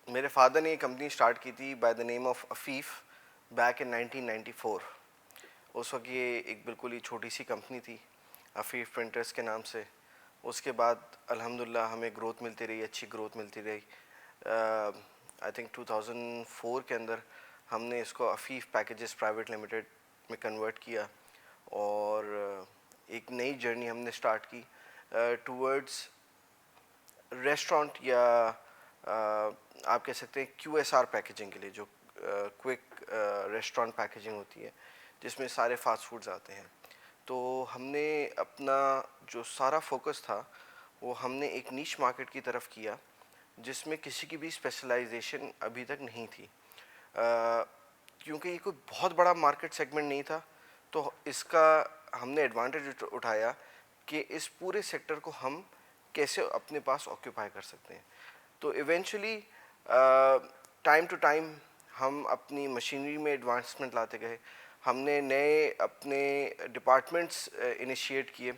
میرے فادر نے یہ کمپنی اسٹارٹ کی تھی by the name of Afeef back in 1994. اس وقت یہ ایک بالکل ہی چھوٹی سی کمپنی تھی افیف پرنٹرز کے نام سے. اس کے بعد الحمدللہ ہمیں گروتھ ملتی رہی, اچھی گروتھ ملتی رہی. آئی تھنک 2004 کے اندر ہم نے اس کو افیف پیکیجز پرائیویٹ لمیٹڈ میں کنورٹ کیا اور ایک نئی جرنی ہم نے اسٹارٹ کی ٹورڈز ریسٹورانٹ یا آپ کہہ سکتے ہیں کیو ایس آر پیکیجنگ کے لیے, جو کوئک ریسٹورانٹ پیکیجنگ ہوتی ہے جس میں سارے فاسٹ فوڈز آتے ہیں. تو ہم نے اپنا جو سارا فوکس تھا وہ ہم نے ایک نیش مارکیٹ کی طرف کیا جس میں کسی کی بھی اسپیشلائزیشن ابھی تک نہیں تھی, کیونکہ یہ کوئی بہت بڑا مارکیٹ سیگمنٹ نہیں تھا. تو اس کا ہم نے ایڈوانٹیج اٹھایا کہ اس پورے سیکٹر کو ہم کیسے اپنے پاس آکیوپائی کر سکتے ہیں. تو ایونچولی ٹائم ٹو ٹائم ہم اپنی مشینری میں ایڈوانسمنٹ لاتے گئے. ہم نے نئے اپنے ڈپارٹمنٹس انیشیٹ کیے.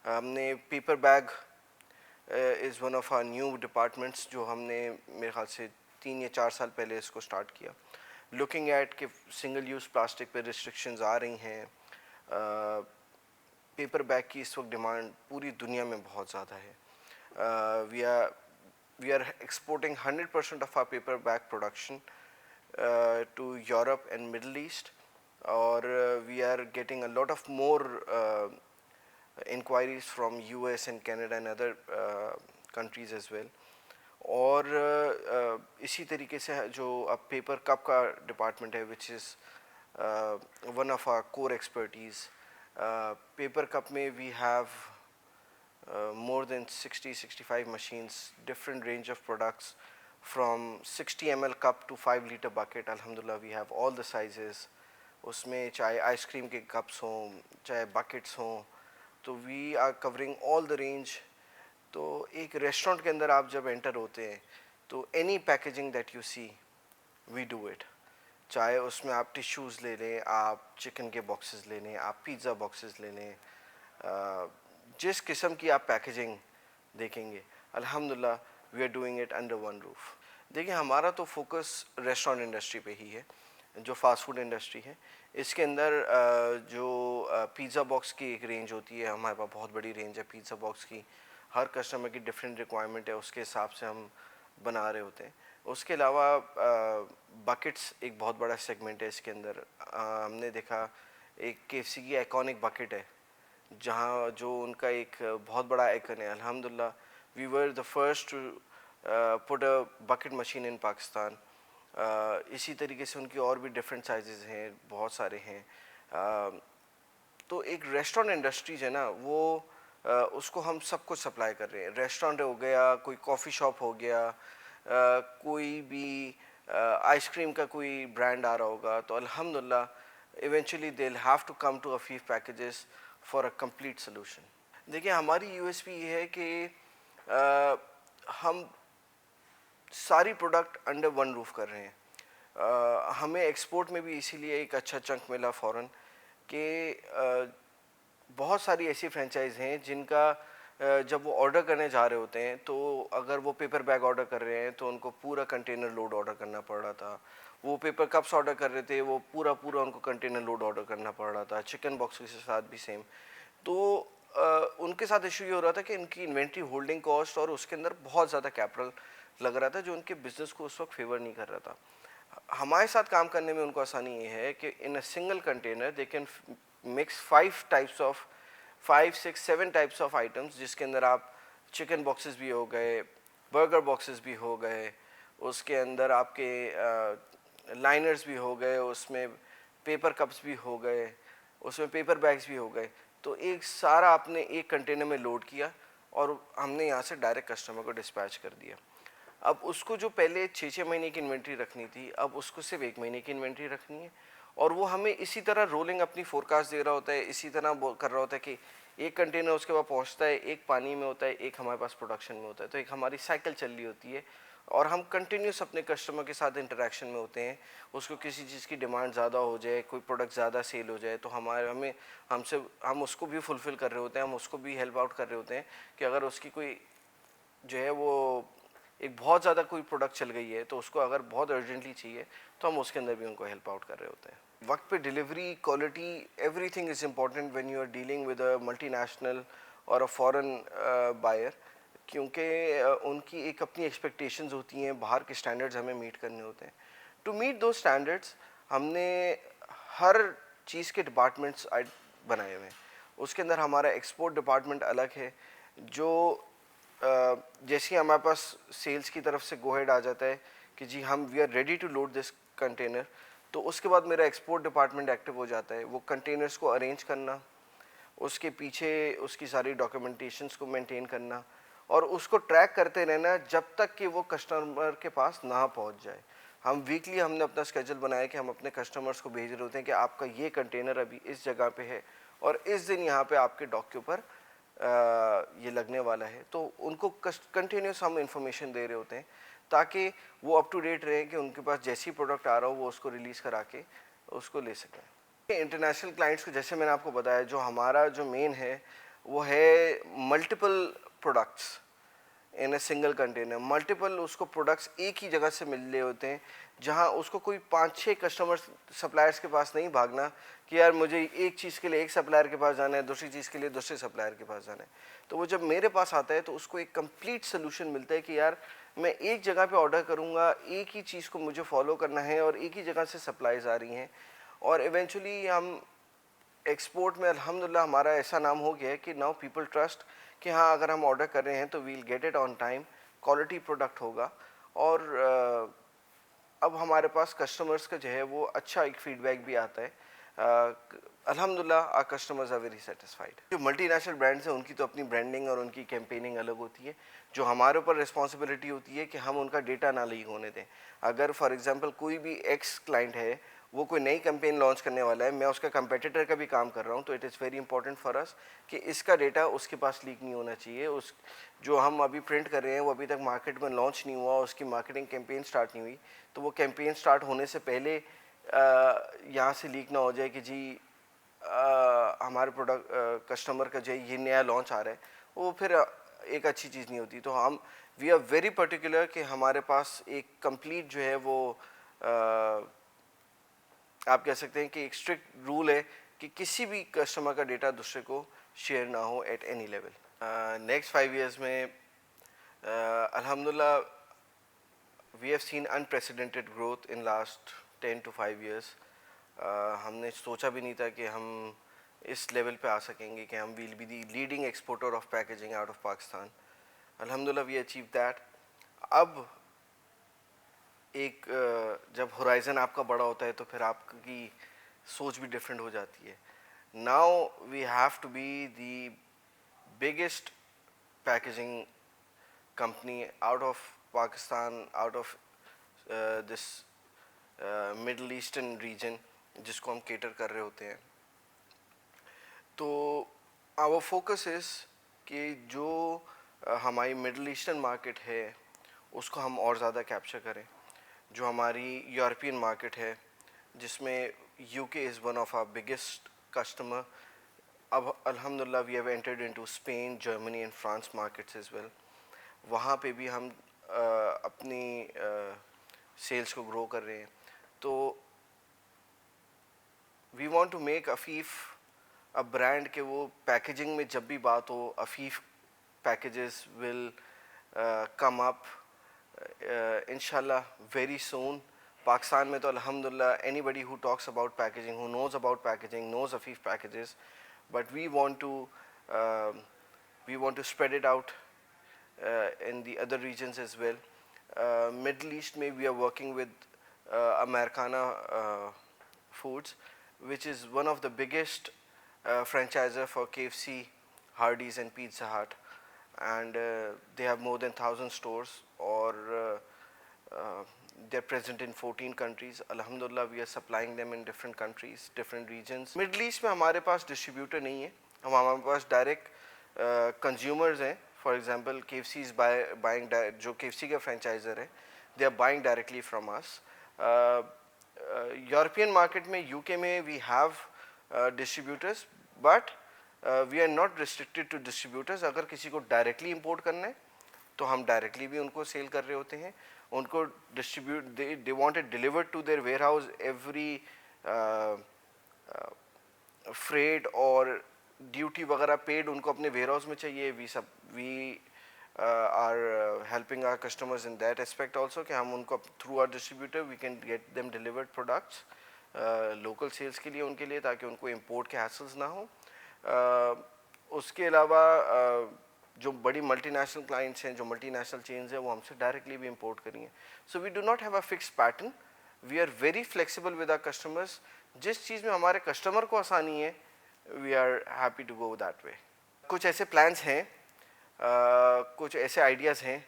ہم نے paper bag is one of our new departments جو ہم نے میرے خیال سے 3 یا 4 سال پہلے اس کو اسٹارٹ کیا, لوکنگ ایٹ کہ سنگل یوز پلاسٹک پہ ریسٹرکشنز آ رہی ہیں. پیپر بیگ کی اس وقت ڈیمانڈ پوری دنیا میں بہت زیادہ ہے. We are exporting 100% of our paper bag production to Europe and Middle East, اور we are getting a lot of more enquiries from U S and Canada and other countries as well. اور اسی طریقے سے جو اب paper cup کا department ہے which is one of our core expertise. Paper cup میں we have more than 60-65 machines, different range of products from 60 ml cup to 5 liter bucket. Alhamdulillah we have all the sizes. اس میں چاہے ice cream کے cups ہوں چاہے buckets ہوں, تو we are covering all the range. تو ایک restaurant کے اندر آپ جب انٹر ہوتے ہیں تو any packaging that you see we do it. چاہے اس میں آپ ٹیشوز لے لیں, آپ چکن کے باکسز لے لیں, آپ پیزا باکسز لے لیں, جس قسم کی آپ پیکیجنگ دیکھیں گے الحمدللہ we are doing it under one roof. دیکھیں ہمارا تو فوکس ریسٹورینٹ انڈسٹری پہ ہی ہے, جو فاسٹ فوڈ انڈسٹری ہے. اس کے اندر جو پیزا باکس کی ایک رینج ہوتی ہے, ہمارے پاس بہت بڑی رینج ہے پیزا باکس کی. ہر کسٹمر کی ڈفرینٹ ریکوائرمنٹ ہے, اس کے حساب سے ہم بنا رہے ہوتے ہیں. اس کے علاوہ بکٹس ایک بہت بڑا سیگمنٹ ہے اس کے اندر. ہم نے دیکھا ایک کے ایف سی کی آئیکونک بکٹ ہے جہاں جو ان کا ایک بہت بڑا آئیکن ہے. الحمدللہ we were the first to put a bucket machine in Pakistan. اسی طریقے سے ان کی اور بھی ڈفرینٹ سائزز ہیں, بہت سارے ہیں. تو ایک ریسٹورینٹ انڈسٹریز ہے نا, وہ اس کو ہم سب کچھ سپلائی کر رہے ہیں. ریسٹورینٹ ہو گیا, کوئی کافی شاپ ہو گیا, کوئی بھی آئس کریم کا کوئی برانڈ آ رہا ہوگا, تو الحمدللہ eventually they will have to come to Afeef packages for a complete solution. دیکھیں ہماری یو ایس پی یہ ہے کہ ہم ساری پروڈکٹ انڈر ون روف کر رہے ہیں. ہمیں ایکسپورٹ میں بھی اسی لیے ایک اچھا چنک ملا فوراً کہ بہت ساری ایسی فرینچائز ہیں جن کا جب وہ آرڈر کرنے جا رہے ہوتے ہیں تو اگر وہ پیپر بیگ آرڈر کر رہے ہیں تو ان کو پورا کنٹینر لوڈ آرڈر کرنا پڑ رہا تھا. وہ پیپر کپس آرڈر کر رہے تھے, وہ پورا ان کو کنٹینر لوڈ آرڈر کرنا پڑ رہا تھا. چکن باکس کے ساتھ بھی سیم. تو ان کے ساتھ ایشو یہ ہو رہا تھا کہ ان کی انوینٹری ہولڈنگ کاسٹ اور اس کے اندر بہت زیادہ کیپٹل لگ رہا تھا جو ان کے بزنس کو اس وقت فیور نہیں کر رہا تھا. ہمارے ساتھ کام کرنے میں ان کو آسانی یہ ہے کہ in a single container they can mix 5 6 7 types of items, جس کے اندر آپ چکن باکسز بھی ہو گئے, برگر باکسز بھی ہو گئے, اس کے اندر آپ کے لائنرز بھی ہو گئے, اس میں پیپر کپس بھی ہو گئے, اس میں پیپر بیگز بھی ہو گئے. تو ایک سارا آپ نے ایک کنٹینر میں لوڈ کیا اور ہم نے یہاں سے ڈائریکٹ کسٹمر کو ڈسپیچ کر دیا. اب اس کو جو پہلے 6 مہینے کی انوینٹری رکھنی تھی, اب اس کو صرف 1 مہینے کی انوینٹری رکھنی ہے. اور وہ ہمیں اسی طرح رولنگ اپنی فور کاسٹ دے رہا ہوتا ہے, اسی طرح کر رہا ہوتا ہے کہ ایک کنٹینر اس کے بعد پہنچتا ہے, ایک پانی میں ہوتا ہے, ایک ہمارے پاس پروڈکشن میں ہوتا ہے. تو ایک ہماری سائیکل چل رہی ہوتی ہے اور ہم کنٹینیوس اپنے کسٹمر کے ساتھ انٹریکشن میں ہوتے ہیں. اس کو کسی چیز کی ڈیمانڈ زیادہ ہو جائے, کوئی پروڈکٹ زیادہ سیل ہو جائے, تو ہم اس کو بھی فلفل کر رہے ہوتے ہیں, ہم اس کو بھی ہیلپ آؤٹ کر رہے ہوتے ہیں کہ اگر اس کی کوئی جو ہے وہ ایک بہت زیادہ کوئی پروڈکٹ چل گئی ہے تو اس کو اگر بہت ارجنٹلی چاہیے تو ہم اس کے اندر بھی ان کو ہیلپ آؤٹ کر رہے ہوتے ہیں. وقت پہ delivery, quality, everything is important when you are dealing with a multinational اور اے فورن بائر, کیونکہ ان کی ایک اپنی ایکسپیکٹیشنز ہوتی ہیں, باہر کے اسٹینڈرڈز ہمیں میٹ کرنے ہوتے ہیں. ٹو میٹ دو اسٹینڈرڈس ہم نے ہر چیز کے ڈپارٹمنٹس بنائے ہوئے ہیں. اس کے اندر ہمارا ایکسپورٹ ڈپارٹمنٹ الگ ہے, جو جیسے ہمارے پاس سیلز کی طرف سے گو ہیڈ آ جاتا ہے کہ جی ہم we are ready to load this container, تو اس کے بعد میرا ایکسپورٹ ڈپارٹمنٹ ایکٹیو ہو جاتا ہے. وہ کنٹینرز کو ارینج کرنا, اس کے پیچھے اس کی ساری ڈاکیومنٹیشنس کو مینٹین کرنا اور اس کو ٹریک کرتے رہنا جب تک کہ وہ کسٹمر کے پاس نہ پہنچ جائے. ہم ویکلی ہم نے اپنا اسکیجول بنایا کہ ہم اپنے کسٹمرس کو بھیج رہے ہوتے ہیں کہ آپ کا یہ کنٹینر ابھی اس جگہ پہ ہے اور اس دن یہاں پہ آپ کے ڈاک کے اوپر یہ لگنے والا ہے. تو ان کو کنٹینیوس ہم انفارمیشن دے رہے ہوتے ہیں تاکہ وہ اپ ٹو ڈیٹ رہیں کہ ان کے پاس جیسی پروڈکٹ آ رہا ہو وہ اس کو ریلیز کرا کے اس کو لے سکیں. انٹرنیشنل کلائنٹس کو جیسے میں نے آپ کو بتایا, جو ہمارا جو مین ہے وہ ہے multiple products in a single container. Multiple اس کو پروڈکٹس ایک ہی جگہ سے مل رہے ہوتے ہیں, جہاں اس کو کوئی 5-6 کسٹمر سپلائرس کے پاس نہیں بھاگنا کہ یار مجھے ایک چیز کے لیے ایک سپلائر کے پاس جانا ہے, دوسری چیز کے لیے دوسرے سپلائر کے پاس جانا ہے. تو وہ جب میرے پاس آتا ہے تو اس کو ایک کمپلیٹ سلوشن ملتا ہے کہ یار میں ایک جگہ پہ آرڈر کروں گا, ایک ہی چیز کو مجھے فالو کرنا ہے اور ایک ہی جگہ سے سپلائیز آ رہی ہیں. اور ایونچولی ہم ایکسپورٹ میں الحمدللہ ہمارا ایسا نام ہو گیا ہے کہ ناؤ پیپل ٹرسٹ کہ ہاں اگر ہم آرڈر کر رہے ہیں تو we'll get it on time, quality product ہوگا. اور اب ہمارے پاس کسٹمرز کا جو ہے وہ اچھا ایک فیڈ بیک بھی آتا ہے. الحمدللہ our customers are very satisfied. جو ملٹی نیشنل برانڈس ہیں ان کی تو اپنی برانڈنگ اور ان کی کیمپیننگ الگ ہوتی ہے. جو ہمارے اوپر رسپانسبلٹی ہوتی ہے کہ ہم ان کا ڈیٹا نہ لیک ہونے دیں. اگر فار ایگزامپل کوئی بھی ایکس کلائنٹ ہے, وہ کوئی نئی کمپین لانچ کرنے والا ہے, میں اس کا کمپیٹیٹر کا بھی کام کر رہا ہوں, تو it is very important for us کہ اس کا ڈیٹا اس کے پاس لیک نہیں ہونا چاہیے. اس جو ہم ابھی پرنٹ کر رہے ہیں وہ ابھی تک مارکیٹ میں لانچ نہیں ہوا, اس کی مارکیٹنگ کیمپین سٹارٹ نہیں ہوئی, تو وہ کیمپین سٹارٹ ہونے سے پہلے یہاں سے لیک نہ ہو جائے کہ جی ہمارے پروڈکٹ کسٹمر کا جو یہ نیا لانچ آ رہا ہے, وہ پھر ایک اچھی چیز نہیں ہوتی. تو ہم وی آر ویری پرٹیکولر کہ ہمارے پاس ایک کمپلیٹ جو ہے وہ آپ کہہ سکتے ہیں کہ ایک اسٹرکٹ رول ہے کہ کسی بھی کسٹمر کا ڈیٹا دوسرے کو شیئر نہ ہو at any level. Next 5 years میں الحمدللہ we have seen unprecedented growth in last 10 to 5 years. ہم نے سوچا بھی نہیں تھا کہ ہم اس لیول پہ آ سکیں گے کہ ہم we'll be the leading exporter of packaging out of Pakistan. الحمدللہ وی اچیو دیٹ. اب ایک جب ہورائزن آپ کا بڑا ہوتا ہے تو پھر آپ کی سوچ بھی ڈفرینٹ ہو جاتی ہے. Now we have to be the biggest packaging company out of Pakistan, out of this Middle Eastern region جس کو ہم کیٹر کر رہے ہوتے ہیں. تو our focus is کہ جو ہماری مڈل ایسٹرن مارکیٹ ہے اس کو ہم اور زیادہ کیپچر کریں. جو ہماری یورپین مارکیٹ ہے جس میں U K is one of our biggest customer. اب الحمدللہ we have entered into Spain, Germany and France markets as well. وہاں پہ بھی ہم اپنی سیلز کو گرو کر رہے ہیں. تو we want to make Afeef a brand کہ وہ پیکیجنگ میں جب بھی بات ہو عفیف پیکیجز ول کم اپ انشاءاللہ ویری سون. پاکستان میں تو الحمدللہ anybody who talks about packaging, who knows about packaging, knows Afeef packages, but we want to spread it out in the other regions as well. Middle East میں we are working with Americana Foods, which is one of the biggest franchisor for KFC, Hardee's and Pizza Hut, and they have more than 1,000 stores or they're present in 14 countries. Alhamdulillah we are supplying them in different countries, different regions. Middle East میں ہمارے پاس distributor نہیں ہے, ہمارے پاس direct consumers ہیں. For example K F C is buying, جو K F C کا franchiser ہے they are buying directly from us. European market میں یو کے میں we have distributors, but we are not restricted to distributors. اگر کسی کو directly import کرنا ہے تو ہم ڈائریکٹلی بھی ان کو سیل کر رہے ہوتے ہیں, ان کو distribute, they want it delivered to their warehouse, every freight اور ڈیوٹی وغیرہ پیڈ ان کو اپنے ویئر ہاؤس میں چاہیے. We are helping our customers in that aspect also, کہ ہم ان کو through our distributor we can get them delivered products local sales کے لیے, ان کے لیے, تاکہ ان کو امپورٹ کے ہیسلز نہ ہوں. اس کے علاوہ جو بڑی ملٹی نیشنل کلائنٹس ہیں, جو ملٹی نیشنل چینز ہیں, وہ ہم سے ڈائریکٹلی بھی امپورٹ کریں گے. So we do not have a fix pattern, we are very flexible with our customers. جس چیز میں ہمارے کسٹمر کو آسانی ہے, we are happy to go that way. کچھ ایسے پلانس ہیں, کچھ ایسے آئیڈیاز ہیں,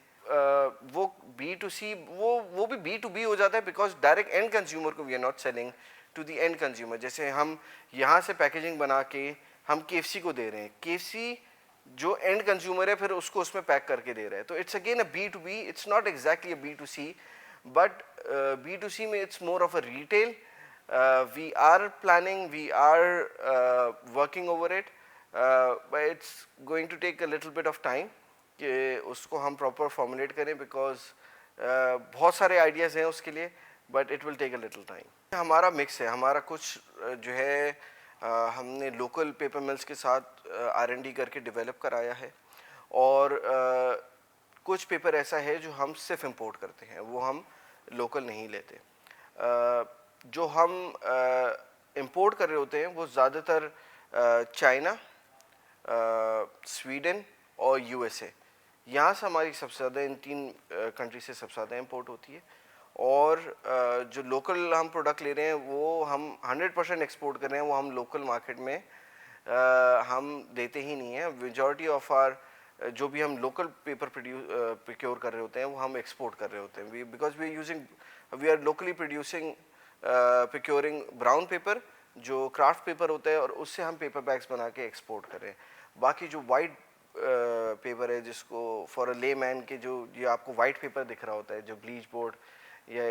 وہ بی ٹو سی, وہ بھی بی ٹو بی ہو جاتا ہے, بیکاز ڈائریکٹ اینڈ کنزیومر کو we are not selling to the end consumer. جیسے ہم یہاں سے پیکیجنگ بنا کے ہم کے ایف سی کو دے رہے ہیں, کے ایف سی جو اینڈ کنزیومر ہے پھر اس کو اس میں پیک کر کے دے رہا ہے, تو it's again A B to B, it's not exactly A B to C, but B to C میں it's more of a retail. We are planning, we are working over it, but it's going to take a little bit of time کہ اس کو ہم proper formulate کریں, because بہت سارے ideas ہیں اس کے لیے, but it will take a little time. ہمارا مکس ہے, ہمارا کچھ جو ہے ہم نے لوکل پیپر ملز کے ساتھ آر این ڈی کر کے ڈیولپ کرایا ہے, اور کچھ پیپر ایسا ہے جو ہم صرف امپورٹ کرتے ہیں, وہ ہم لوکل نہیں لیتے. جو ہم امپورٹ کر رہے ہوتے ہیں وہ زیادہ تر چائنا, سویڈن اور یو ایس اے, یہاں سے ہماری سب سے زیادہ, ان تین کنٹری سے سب سے زیادہ امپورٹ ہوتی ہے. اور جو لوکل ہم پروڈکٹ لے رہے ہیں وہ ہم 100% ایکسپورٹ کر رہے ہیں, وہ ہم لوکل مارکیٹ میں ہم دیتے ہی نہیں ہیں. میجورٹی آف آر جو بھی ہم لوکل پیپر پروکیور کر رہے ہوتے ہیں وہ ہم ایکسپورٹ کر رہے ہوتے ہیں, because we are locally producing procuring brown paper جو کرافٹ پیپر ہوتا ہے, اور اس سے ہم پیپر بیگس بنا کے ایکسپورٹ کر رہے ہیں. باقی جو وائٹ پیپر ہے, جس کو فار اے لے مین کے جو یہ آپ کو وائٹ پیپر دکھ رہا ہوتا ہے, جو بلیچ بورڈ, یا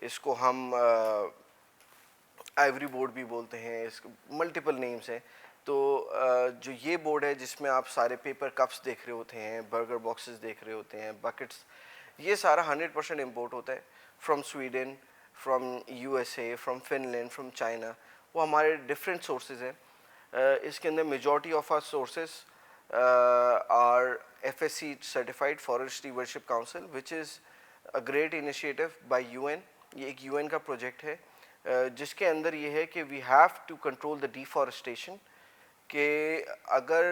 اس کو ہم آئیوری بورڈ بھی بولتے ہیں, اس کو ملٹیپل نیمز ہیں. تو جو یہ بورڈ ہے جس میں آپ سارے پیپر کپس دیکھ رہے ہوتے ہیں, برگر باکسز دیکھ رہے ہوتے ہیں, بکٹس, یہ سارا 100% امپورٹ ہوتا ہے from Sweden, from U S A, from Finland, from China. وہ ہمارے ڈفرینٹ سورسز ہیں. اس کے اندر majority of our sources are F S C certified forest stewardship council, which is a great initiative by U N. یہ ایک you N کا project ہے جس کے اندر یہ ہے کہ we have to control the deforestation, کہ اگر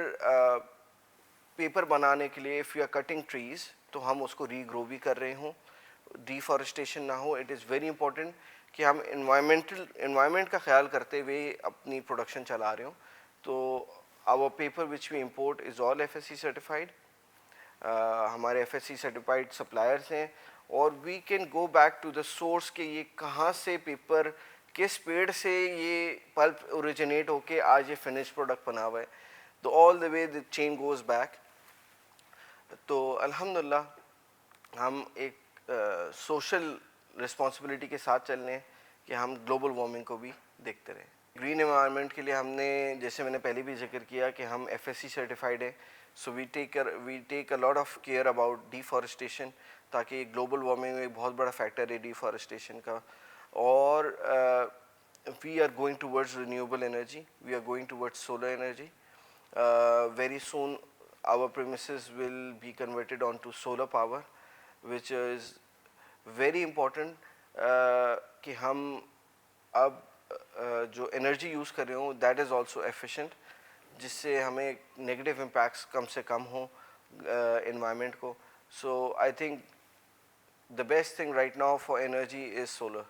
پیپر بنانے کے لیے if you are cutting trees تو ہم اس کو ری گرو بھی کر رہے ہوں, ڈیفارسٹیشن نہ ہو. اٹ از ویری امپورٹنٹ کہ ہم انوائرمنٹ کا خیال کرتے ہوئے اپنی پروڈکشن چلا رہے ہوں. تو our paper which we import is all F S C certified, ہمارے F S C certified suppliers ہیں, اور we can go back to the source کہ یہ کہاں سے پیپر, کس پیڑ سے یہ پلپ اوریجنیٹ ہو کے آج یہ فنش پروڈکٹ بنا ہوا ہے. تو آل دا وے دا چین گوز بیک. تو الحمدللہ ہم ایک سوشل رسپانسبلٹی کے ساتھ چل رہے ہیں کہ ہم گلوبل وارمنگ کو بھی دیکھتے رہیں. گرین انوائرمنٹ کے لیے ہم نے, جیسے میں نے پہلے بھی ذکر کیا, کہ ہم ایف ایس سی سرٹیفائڈ ہیں. So we take a lot of care about deforestation, تاکہ گلوبل وارمنگ میں ایک بہت بڑا فیکٹر ہے ڈیفارسٹیشن کا. اور we are going towards renewable energy, we are going towards solar energy. Very soon our premises will be converted onto solar power, which is very important کہ ہم اب جو انرجی یوز کر رہے ہوں دیٹ از آلسو ایفیشینٹ, جس سے ہمیں نگیٹو امپیکٹس کم سے کم ہوں انوائرمنٹ کو. So I think the best thing right now for energy is solar.